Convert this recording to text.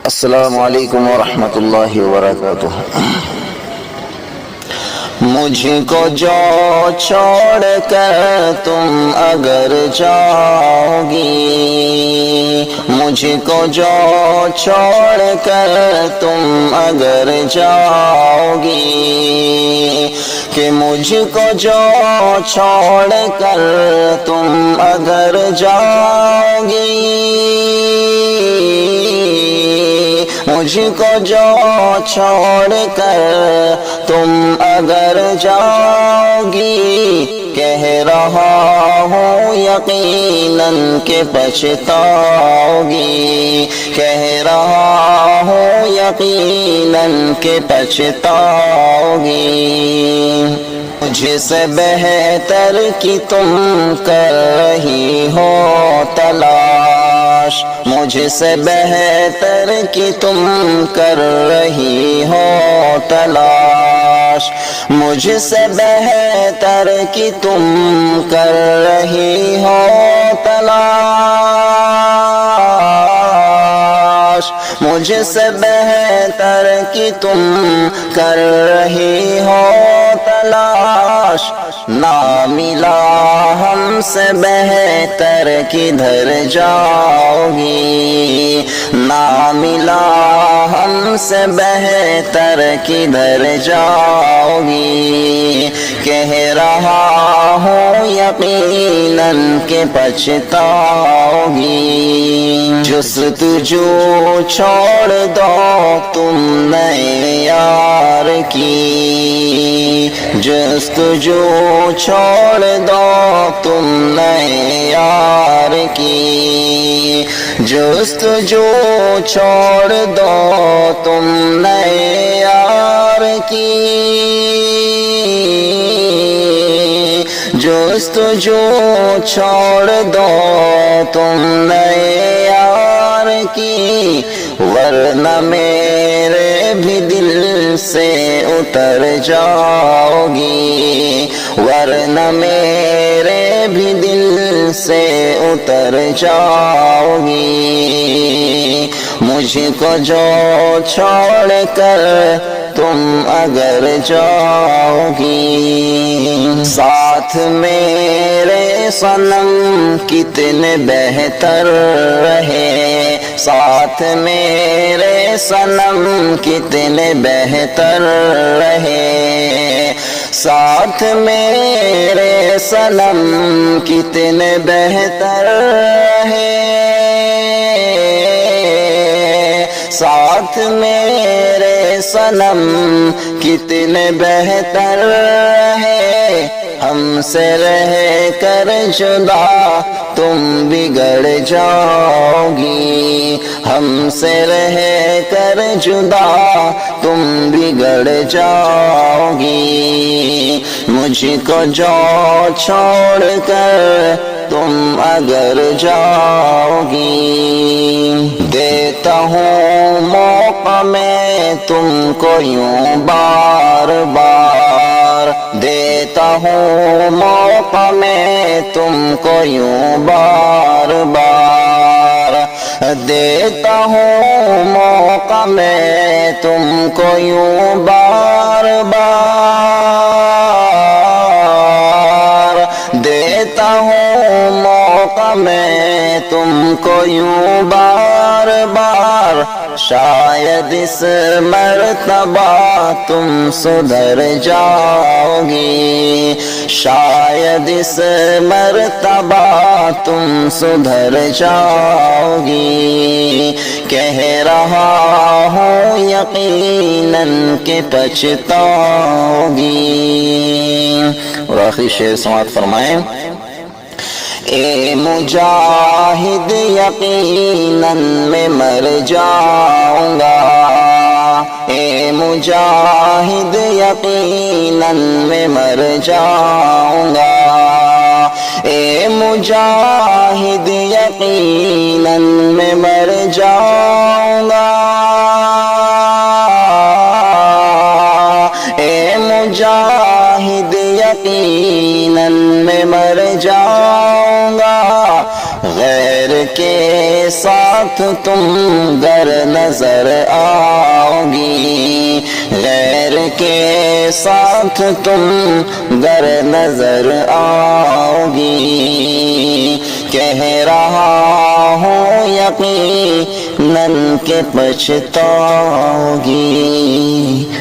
السلام علیکم ورحمۃ اللہ وبرکاتہ۔ مجھ کو جو چھوڑ کر تم اگر جاؤ گی، مجھ کو جو چھوڑ کر تم اگر جاؤ گی، کہ مجھ کو جو چھوڑ کر تم اگر جاؤ گی، مجھ کو جو چھوڑ کر تم اگر جاؤ گی، کہہ رہا ہوں یقیناً کہ پچھتاؤ گی، کہہ رہا ہوں یقیناً کہ پچھتاؤ گی۔ مجھ سے بہتر کی تم کر رہی ہو تلاش، مجھ سے بہتر کی تم کر رہی ہو تلاش، مجھ سے بہتر کی تم کر رہی ہو تلاش، مجھ سے بہتر کی تم کر رہی ہو تلاش، نہ ملا ہم سے بہتر کدھر جاؤ گی، نہ ملا ہم سے بہتر کدھر جاؤ گی، کہہ رہا ہوں یقیناً کہ پچھتاؤ گی۔ جستجو چھوڑ دو تم نئے یار کی، جستجو چھوڑ دو تم نئے یار کی، جستجو چھوڑ دو تم نئے یار کی، جستجو چھوڑ دو تم نئے یار کی، ورنہ میرے بھی دل سے اتر جاؤ گی، ورنہ میرے بھی دل سے اتر جاؤ گی، مجھ کو جو چھوڑ کر تم اگر جاؤ گی۔ ساتھ میرے صنم کتنے بہتر رہے، ساتھ میرے صنم کتنے بہتر رہے، ساتھ میرے صنم کتنے بہتر رہے، ساتھ میرے صنم کتنے بہتر رہے، ہم سے رہ کر جدا تم بگڑ جاؤ گی، ہم سے رہ کر جدا تم بگڑ جاؤ گی، مجھ کو جو چھوڑ کر تم اگر جاؤ گی۔ دیتا ہوں موقع میں تم کو یوں بار بار، دیتا ہوں موقع میں تم کو یوں بار بار، دیتا ہوں موقع میں تم کو یوں بار بار، دیتا ہوں موقع میں تم کو یوں بار بار، شاید اس مرتبہ تم سدھر جاؤ گی، شاید اس مرتبہ تم سدھر جاؤ گی، کہہ رہا ہوں یقیناً کہ پچھتاؤ گی۔ اور آخری شعر سماعت فرمائیں۔ اے مجاہد یقیناً میں مر جاؤں گا، اے مجاہد یقیناً میں مر جاؤں گا، اے مجاہد یقیناً میں مر جاؤں گا، اے مجاہد یقیناً میں مر جاؤں گا، غیر کے ساتھ تم گر گر نظر آؤ گی، غیر کے ساتھ تم گر نظر آؤ گی، کہہ رہا ہوں یقیناً کہ پچھتاؤ گی۔